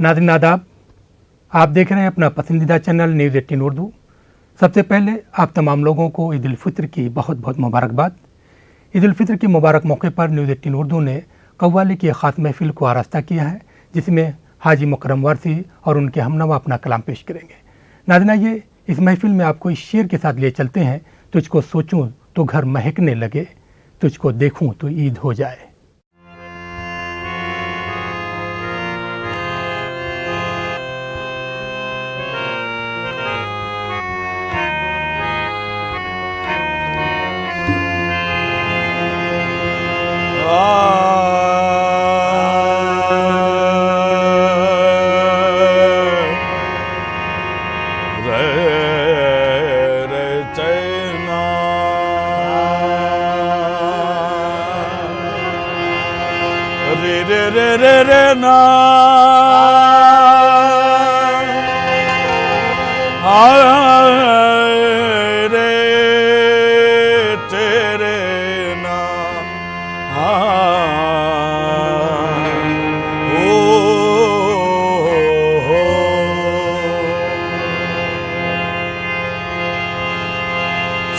नाज़रीन आदाब, आप देख रहे हैं अपना पसंदीदा चैनल न्यूज़ 18 उर्दू। सबसे पहले आप तमाम लोगों को ईद उल फित्र की बहुत बहुत मुबारकबाद। ईद उल फित्र के मुबारक मौके पर न्यूज़ 18 उर्दू ने कव्वाली की ख़ास महफिल को आरास्ता किया है, जिसमें हाजी मुकरम वारसी और उनके हमनवा अपना कलाम पेश करेंगे। नाज़रीन आइए इस महफिल में आपको इस शेर के साथ ले चलते हैं। तुझको सोचूं तो घर महकने लगे, तुझको देखूं तो ईद हो जाए।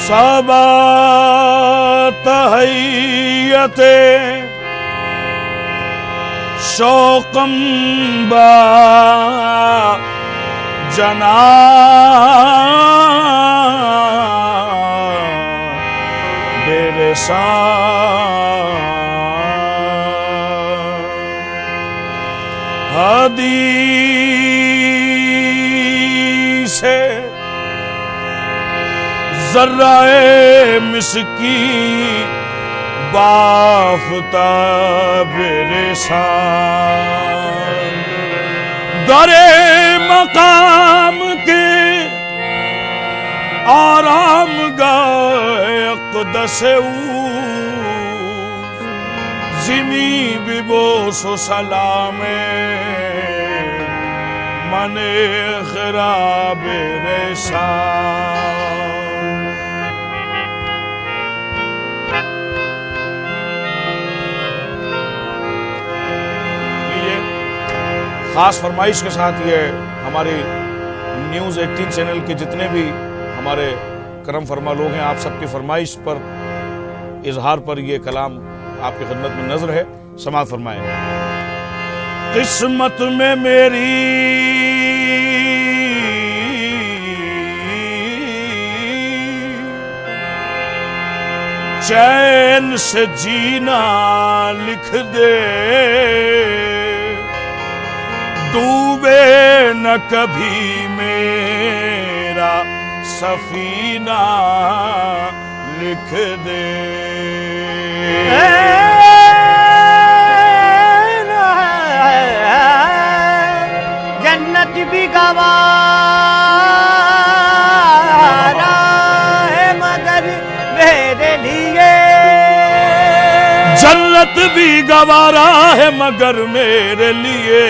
सबा तहय्यते शौकम बा जना बेरसा हदीस है ज़र्राए मिस्की बाफ़ताब रेसां दरे मकाम के आराम गाए अक़दस ज़िमी बिबोसो सलामे मने ख़राब रेसां। ख़ास फरमाइश के साथ ये हमारी न्यूज़ 18 चैनल के जितने भी हमारे करम फरमा लोग हैं, आप सबकी फरमाइश पर इजहार पर ये कलाम आपकी खिदमत में नज़र है। समाअत फरमाएं। किस्मत में मेरी चैन से जीना लिख दे, डूबे न कभी मेरा सफीना लिख दे। जन्नत भी गवारा है मगर मेरे लिए, जन्नत भी गवारा है मगर मेरे लिए,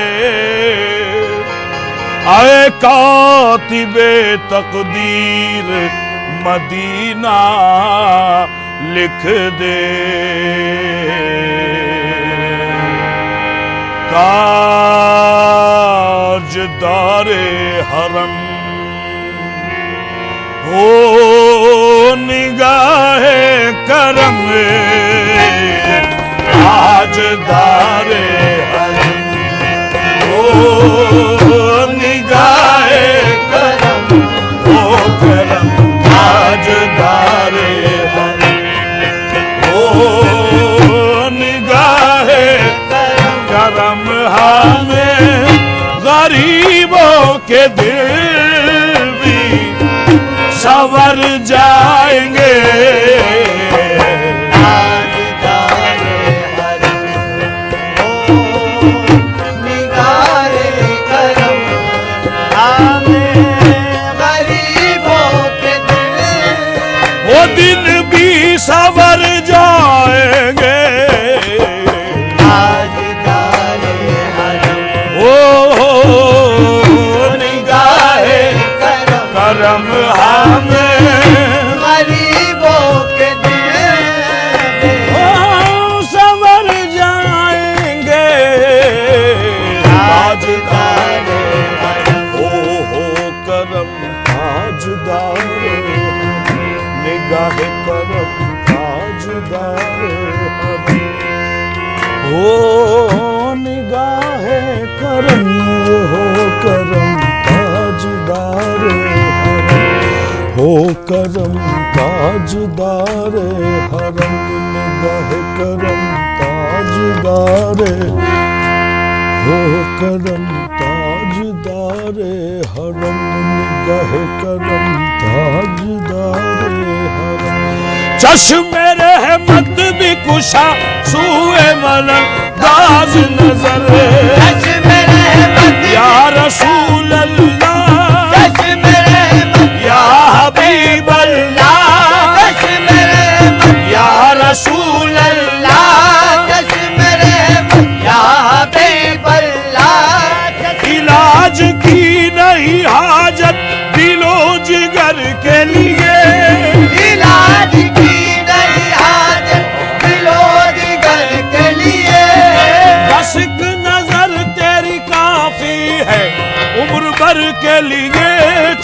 आए कातिबे तकदीर मदीना लिख दे। ताजदारे हरम हो निगाहे करम, ताजदारे हरम हो निगाहे करम, ओ करम ताजदारे हरम ओ निगाहे करम, हमें गरीबों के दिल भी संवर जाएंगे। दिन भी संवर जाएंगे, ओ निगाहे करम हमें गरीबों के दिल संवर जाएंगे। करम ताजदारे हरम निगाह करम ताजदारे हो करम ताजदारे हरम निगाह करम ताजदारे हरम चश्मे रहमत भी कुशा सूए मनन दाज नजर चश्मे रहमत या रसूल अल्लाह चश्मे रहमत या हबीब अल्लाह चश्मे रहमत या रसूल अल्लाह चश्मे रहमत या हबीब अल्लाह इलाज की नहीं हाजत दिलो जिगर के लिए इलाज की नहीं हाजत दिलो जिगर के लिए बस एक नजर तेरी काफी है उम्र भर के लिए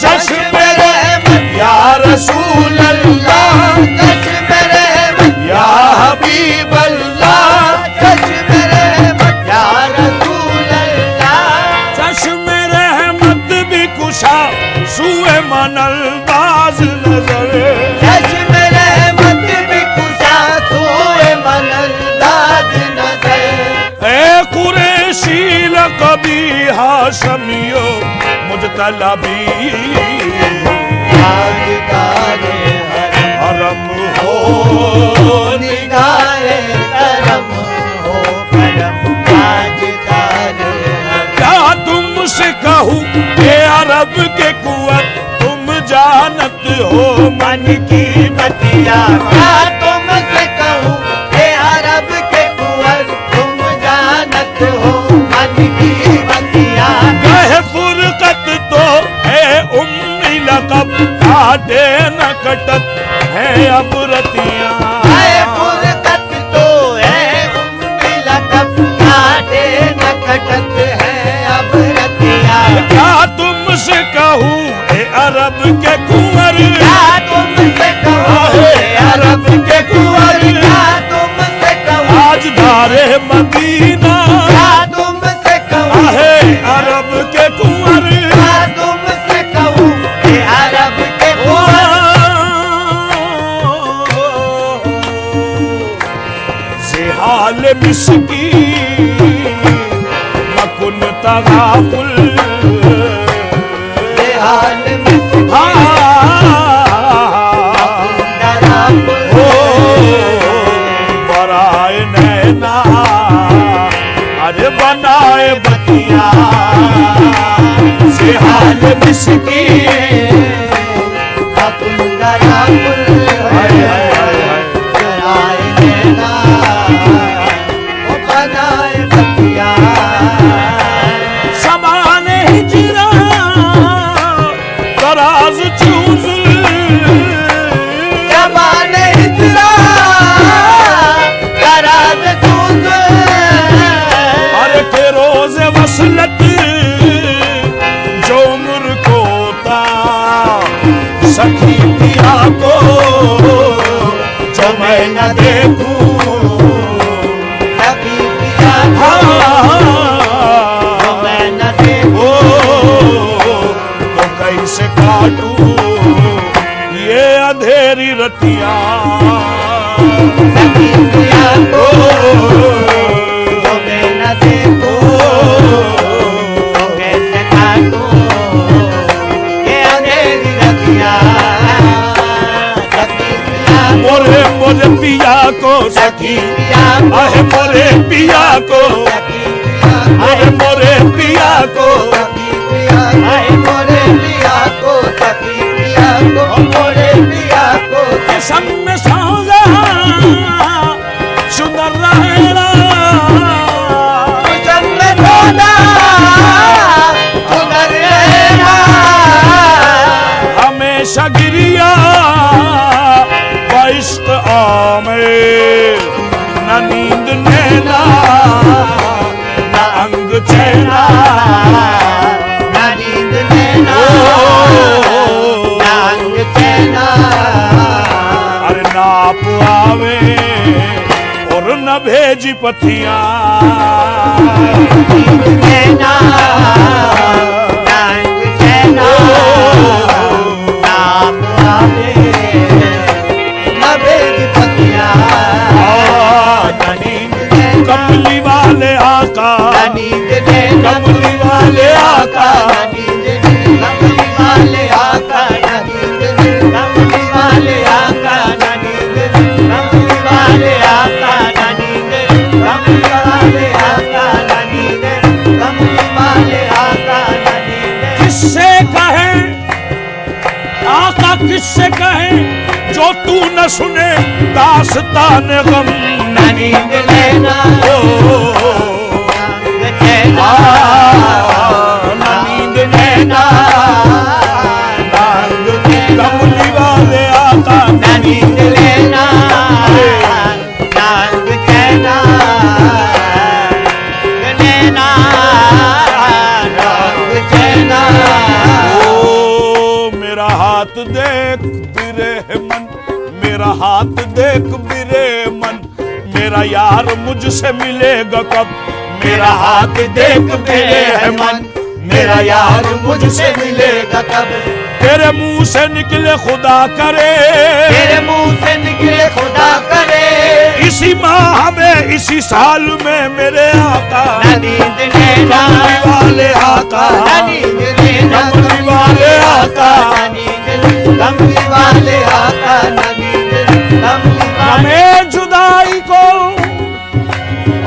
चश्मे रहमत या रसूल अल्लाह चश्मे रहमत या हबीब अल्लाह चश्मे रहमत या रसूल अल्लाह चश्मे रहमत भी कुशा सूए मनल बाज नजर चश्मे रहमत भी कुशा सूए मनंदाज नजर ए कुरैशी लक़बी हाशमियो मुजतलबी ताजदारे हरम हो निगाहे करम हो करम ताजदारे क्या तुमसे कहूँ ये अरब के कुवत तुम जानत हो मन की बतिया क्या तुमसे कहूँ ये अरब के कुंवर तुम जानत हो मन की बतिया कहे फुरकत तो है उम्मी लक़ब काटे न कटत है अब रतियाँ है फुरकत तो है उम्मी लक़ब काटे न कटत है अब रतिया क्या तुमसे कहूँ ए अरब के कुंवर क्या तुमसे कहूँ ए अरब के कुंवर क्या तुमसे कहूँ आज दारे मदीना क्या तुमसे कहूँ आहे अरब के कुंवर क्या तुमसे कहूँ ये अरब के कुंवर हाल मिसकी मकुन तगाफुल हाल में हो बराए नैना अरे बनाए बतिया से हाल मिसकी हाय हाय हाय हाय समान हिजरा दराज चूज अरे के रोज वसलत जो उम्र को ता सखी पिया को जो मैं न देखूं तो कैसे काटूं ये अंधेरी रतिया मोरे मोरे पिया को सखी आहे मोरे पिया को आहे मोरे पिया को संग में सागा सुंदर रहेला हमेशा गिरिया इश्क आमे न नींद नैना न अंग चैना अरे नाप आवे और न भेजी पथिया नींद लेना कमली वाले आका, ना नींद लेना कमली वाले आका, ना नींद लेना कमली वाले आका, ना नींद लेना कमली वाले आका, ना नींद लेना कमली वाले आका, ना नींद लेना कमली वाले आका, ना नींद लेना। किससे कहे आका, किससे कहे जो तू न सुने दास्तान गम। ना नींद लेना ना नींद लेना कमली वाले आका, ना नींद लेना नांग कहना लेना नांग कहना। ओ मेरा हाथ देख बिरे मन, मेरा हाथ देख बिरे मन, मेरा यार मुझसे मिलेगा कब। मेरा हाथ देख मेरे मन, मेरा यार मुझसे मिलेगा कब। तेरे मुंह से निकले खुदा करे, तेरे मुंह से निकले खुदा करे, इसी माह में इसी साल में मेरे आका। ना नींद लेना कमली वाले आका, ना नींद लेना कमली वाले आका, ना नींद लेना कमली वाले आका, ना नींद लेना कमली वाले। हमें जुदाई को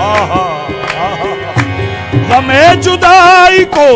आहा, आहा, हमें जुदाई को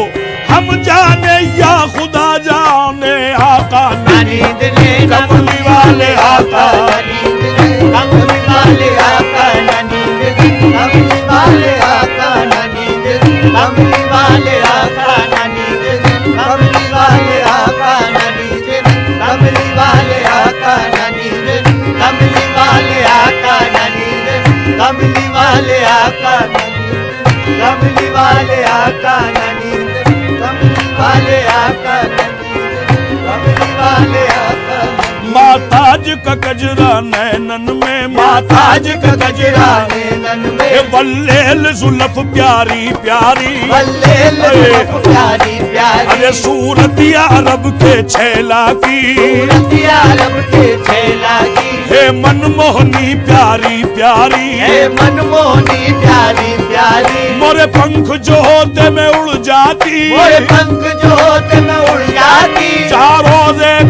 हम जाने या खुदा जाने आका। ना नींद लेना कमली वाले आका, ना नींद लेना कमली वाले आका, ना नींद लेना कमली वाले आका, ना नींद लेना कमली वाले आका, ना नींद लेना कमली वाले आका, ना नींद लेना कमली वाले आका, ना नींद लेना कमली वाले आका, ना नींद लेना कमली वाले आका, ना नींद लेना कमली वाले आका, ना नींद लेना कमली वाले आका, ना नींद लेना कमली वाले आका। माताज का गजरा नैनन में, माताज का गजरा नैनन में, वल्लेल जुल्फ प्यारी प्यारी, वल्लेल जुल्फ प्यारी प्यारी, अरे सूरतिया अरब के छैला की, सूरतिया अरब के छैला की, हे मनमोहनी प्यारी प्यारी, हे मनमोहनी प्यारी प्यारी। मोरे पंख जो होते में उड़ जाती, मोरे पंख जो होते में उड़ जाती, चारों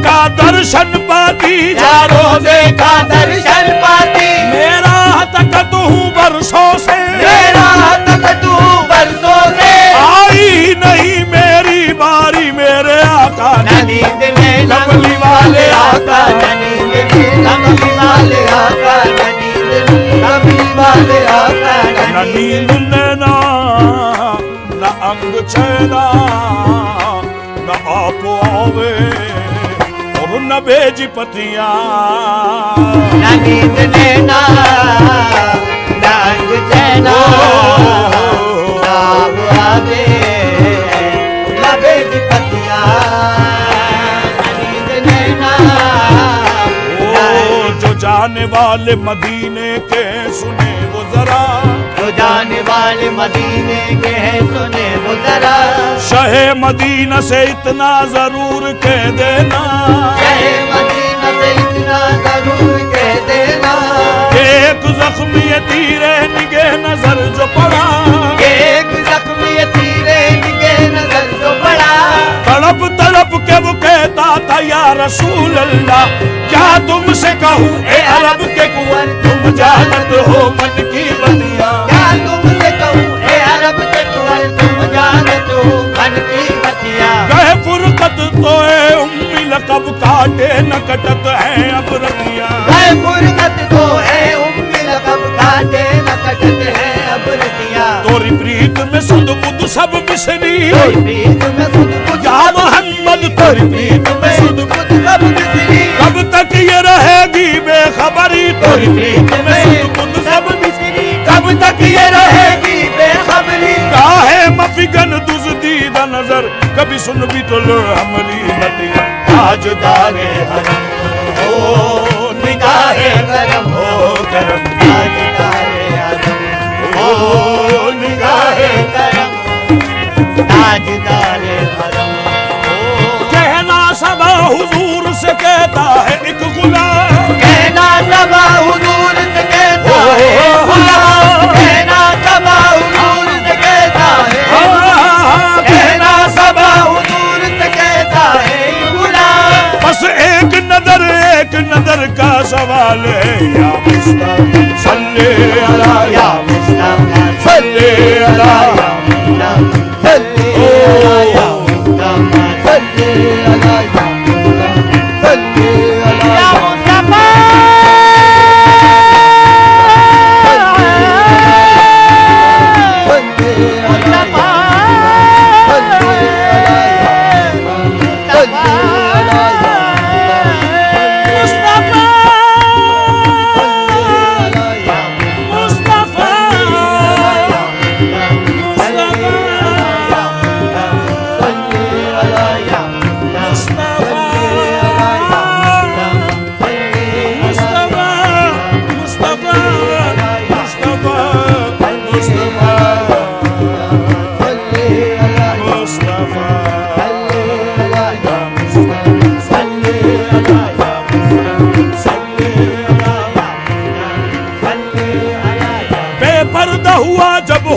का दर्शन पाती, चारों का दर्शन पाती। मेरा तकत हूँ बरसों से, मेरा तकत हूँ बरसों से, आई नहीं मेरी बारी मेरे आका। ना नींद लेना कमली वाले आका, ना नींद लेना कमली वाले आका, ना नींद लेना कमली वाले आका, न नींद लेना न अंग चैना, न आप आवे और न भेज पतिया। ना नींद लेना नांग चैना, नाम आवे लबे की पतिया। ना नींद लेना ओ जो जाने वाले मदीने के सुने वो जरा, जो जाने वाले मदीने के हैं सुने वो जरा। शहे मदीना से इतना जरूर कह देना, शहे मदीना से इतना जरूर कह देना, एक जख्मी तीरे निगे नजर जो पड़ा, एक जख्मी तीरे निगे नजर जो पड़ा। तड़प तड़प के वो कहता था या रसूल अल्लाह, क्या तुमसे कहूँ ए अरब के कुंवर, तुम जानत हो मन की बतिया। क्या तुमसे कहूँ ए अरब के कुंवर, तुम जानत हो मन की बतिया। कहे फुरकत तो ए उम्मी लकब काटे न कटत है अब रतिया। है फुरकत को है उम्मी लकब काटे न कटत है अब रतिया। तोरी प्रीत में सुध बुध सब मिसरी, तोरी प्रीत में सुध बुध या मोहम्मद तोरी प्रीत में सुध बुध सब मिसरी। कब तक ये रहेगी बेखबरी, तोरी प्रीत में सुध बुध सब मिसरी। कब तक ये रहेगी बेखबरी। काहे मफिगन दुज़दीदा नजर, कभी सुन भी तो लो हमारी बतिया। ताजदारे हरम हो निगाहे करम, हो करम ताजदारे हरम हो निगाहे करम, ताजदारे हरम हो। कहना सबा हुजूर से कहता है एक गुलाम, कहना सबा हुजूर से कहता है गुलाम, कहना सबा हुजूर से कहता है वाले या मुस्तफा सल्ले अला या मुस्तफा सल्ले अला या मुस्तफा सल्ले अला या मुस्तफा सल्ले अला या मुस्तफा सल्ले अला या मुस्तफा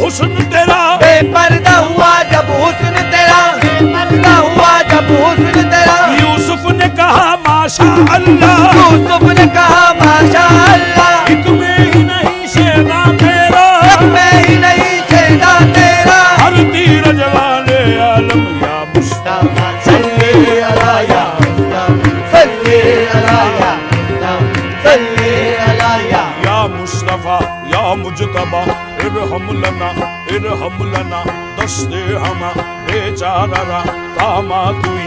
हुस्न तेरा बेपर्दा हुआ जब हुस्न तेरा बेपर्दा हुआ जब हुस्न तेरा यूसुफ ने कहा माशा अल्लाह यूसुफ ने कहा माशा अल्लाह एक में ही नहीं शेदा तेरा एक में ही नहीं शेदा तेरा हर तीर जवाने आलम या मुस्तफा सल्ले अला या मुस्तफा सल्ले अला या मुस्तफा सल्ले अला या मुस्तफा या मुजतबा इरहम लना दस्ते हमा बेचारा कामा तुई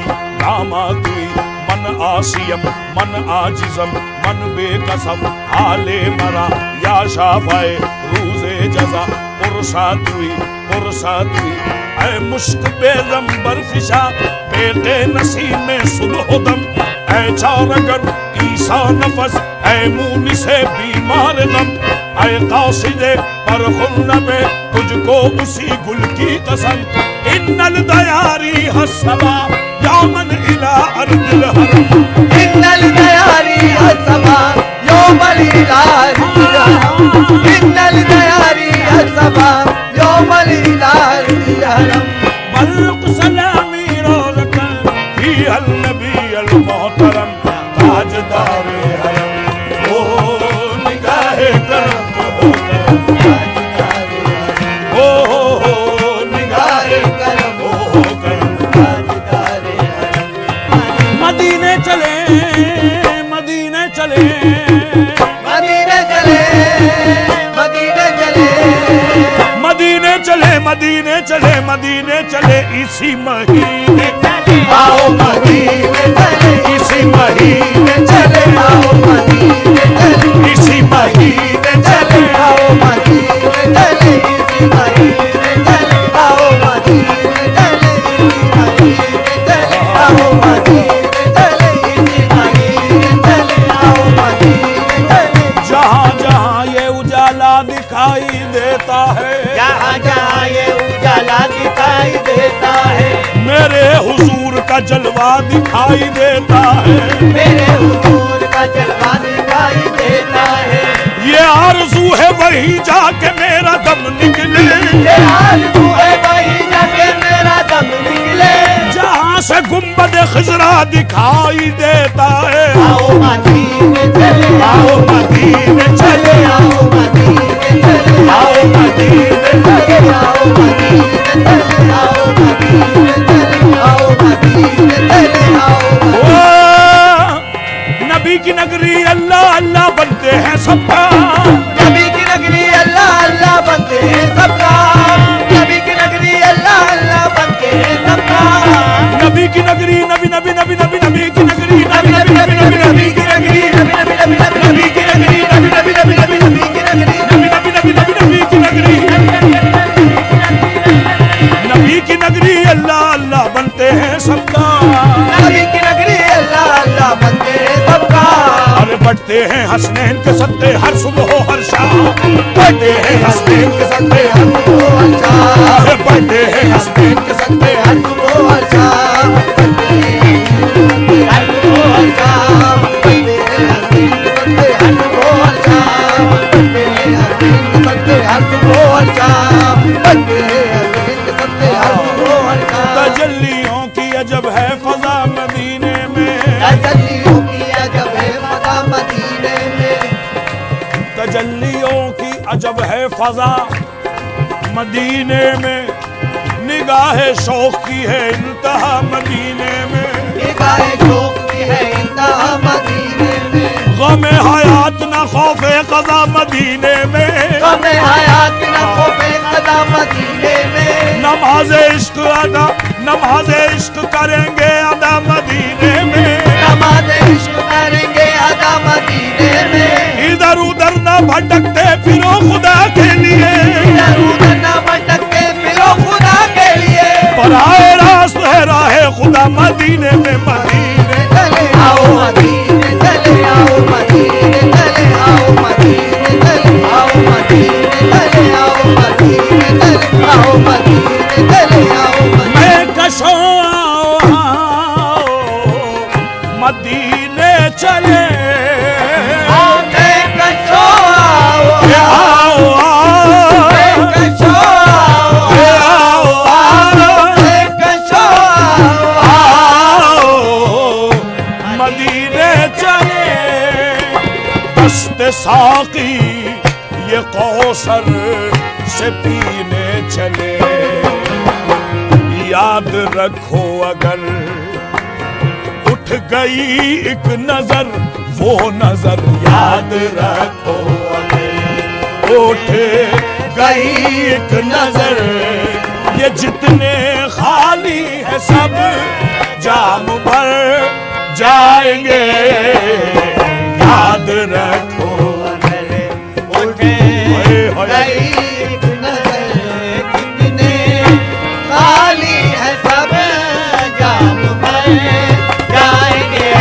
मन आसियम मन आजिजम मन बेकसम हाले मरा या शाफाए रूज़े जजा पुरसा तुई ऐ मुश्क बेरम बरफिशा बेटे नसीम में सुबह दम ऐ चारगर ईसा नफस ऐ मूनी से बीमार गम ऐ कासिदे पर खुल्नबे तुझको उसी गुल की कसम इन्नल दयारी हस्सबा यौमन इला अर्दिल हरम इन्नल दयारी हस्सबा यौमन इला अर्दिल हरम इन्नल दयारी हस्सबा यौमन इला अर्दिल हरम मल्क सलामी रोज़कन फी अल नबी अल मोहतरम ताजदारे हरम ओ निगाहे करम मदीने चले इसी महीने आओ मदीने चले इसी महीने चले आओ मदीने चले इसी महीने चले आओ मदीने चले इसी महीने चले आओ मदीने चले इसी महीने चले आओ मदीने चले इसी महीने चले आओ मदीने चले जहाँ जहाँ ये उजाला दिखाई देता है जहाँ जहाँ ये उजाला दिखाई देता है मेरे हुजूर का जलवा दिखाई देता है मेरे हुजूर का जलवा दिखाई देता है ये आरज़ू है वही जाके मेरा दम निकले ये आरज़ू है वही जाके मेरा दम निकले जहाँ से गुंबद खिजरा दिखाई देता है आओ मदीने चले आओ मदीने चले आओ मदीने चले आओ मदीने चले आओ मदीने चले आओ मदीने चले आओ मदीने चले आओ नबी की नगरी अल्लाह अल्लाह बनते हैं सबका नबी की नगरी अल्लाह अल्लाह बनते हैं सबका नबी की नगरी अल्लाह अल्लाह बनते हैं सबका नबी की नगरी नबी नबी नबी नबी नबी की नगरी नबी नबी नबी नबी नबी की नगरी नबी नबी नबी नबी नबी की नगरी नबी नबी नबी नबी नबी की नगरी नबी नबी नबी नबी नबी की नगरी नबी की नगरी अल्लाह अल्लाह बनते हैं सबका नबी की नगरी अल्लाह अल्लाह बनते हैं सबका अरे बढ़ते हैं हसनैन के सत्ते हर सुबह हर शाम बढ़ते हैं हसनैन के सत्ते हर सुबह हर शाम अरे बढ़ते हैं हसनैन के सत्ते हर सुबह हर शाम हर सुबह हर शाम बढ़ते हैं हसनैन के सत्ते हर सुबह हर शाम बढ़ते हैं हसनैन के सत्ते हर सुबह हर शाम बढ़ते हैं हसनैन के सत्ते हर सुबह हर शाम तजल्लियों की अजब है फजा मदीने में तजल्लियों की अजब है फजा मदीने में फजा मदीने में, निगाहे शौक की है इंतहा मदीने में, निगाहे शौक की है इंतहा मदीने में, गमे हयात न खौफे क़ज़ा मदीने में, गमे हयात न खौफे क़ज़ा मदीने में, नमाज़े इश्क अदा, नमाज़े इश्क करेंगे अदा मदीने में, नमाज़े इश्क करेंगे अदा मदीने में, इधर उधर न भटकते फिरो खुदा के लिए, इधर उधर न भटकते फिरो खुदा के लिए, बराए रास्त है राहे खुदा मदीने में, मदीने चले आओ मदीने, चले आओ मदीने, चले आओ मदीने, चले आओ मदीने, चले आओ मदीने, चले आओ मदीने, चले आओ मदीने। मैं कशो आओ मदीने चले, मैं कशो आओ, आओ आओ, मैं कशो आओ, आओ मैं कशो आओ मदीने चले, दस्ते साकी ये कौसर से पीने चले, याद रखो अगर उठ गई एक नजर, वो नजर याद रखो अगर उठ गई एक नजर, ये जितने खाली है सब जाम भर जाएंगे, याद रखो उठे गई एक नजर, कितने खाली है सब जाम भर जाएंगे।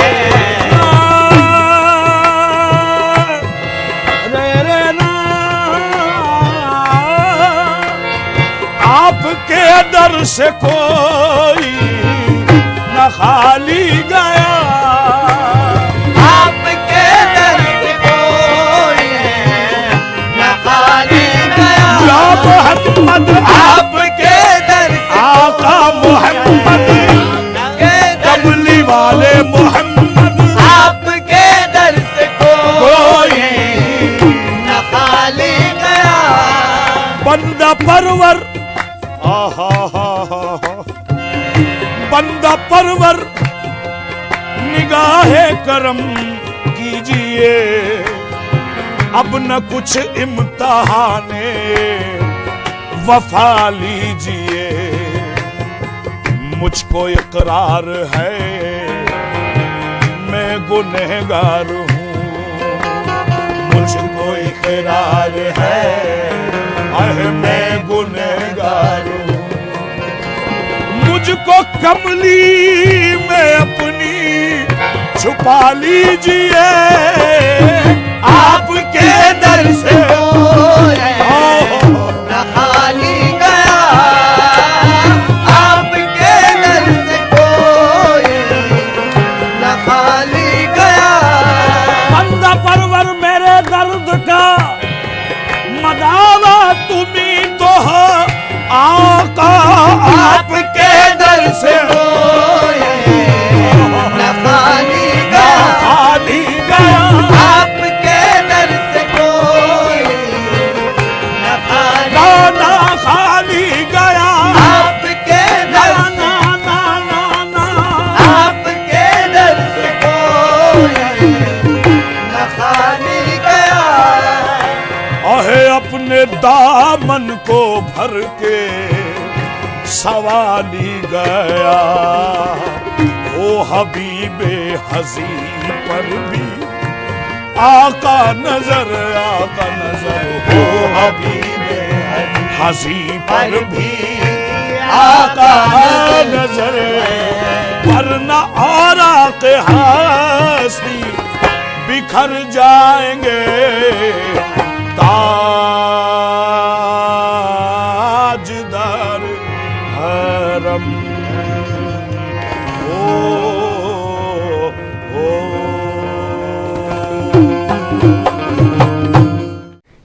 आपके दर से कोई न खाली गया, आपके दर से कोई न खाली गया, या मोहम्मद आपके दर से आका मोहम्मद, के दर कमली वाले मोहम्मद, आपके दर से कोई न खाली गया। बंदा परवर, बंदा परवर निगाहे करम कीजिए, अब न कुछ इम्तिहाने वफा लीजिए, मुझको इकरार है मैं गुनहगार हूँ, मुझको इकरार है मैं गुनहगार हूँ, मुझको कमली में अपनी छुपा लीजिए, आपके दर से न खाली गया, आपके दर से कोई न खाली गया। बंदा परवर मेरे दर्द का मदावा तुम्ही तो हो आका, आपके दर से न खाली गया, खाली गया, आपके दर से कोई न खाली, ना खाली गया, आपके दर से, ना आपके दर से कोई न खाली गया। अहे अपने दामन को भर के सवाली गया, ओ हबीबे हज़ी पर भी आका नजर, आका नजर, ओ हबीबे हज़ी पर भी आका नजर, वरना औरा के हस्ती बिखर जाएंगे, ताजदार हरम।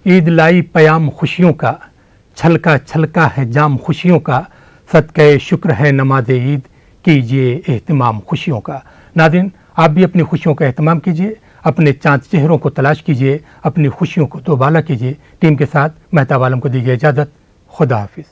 ईद लाई पयाम खुशियों का, छलका छलका है जाम खुशियों का, सदक़े शुक्र है नमाज ईद, कीजिए एहतमाम खुशियों का। नाज़रीन, आप भी अपनी खुशियों का एहतमाम कीजिए। अपने चांद चेहरों को तलाश कीजिए, अपनी खुशियों को दोबाला कीजिए। टीम के साथ मेहताब आलम को दीजिए इजाजत। खुदा हाफिज।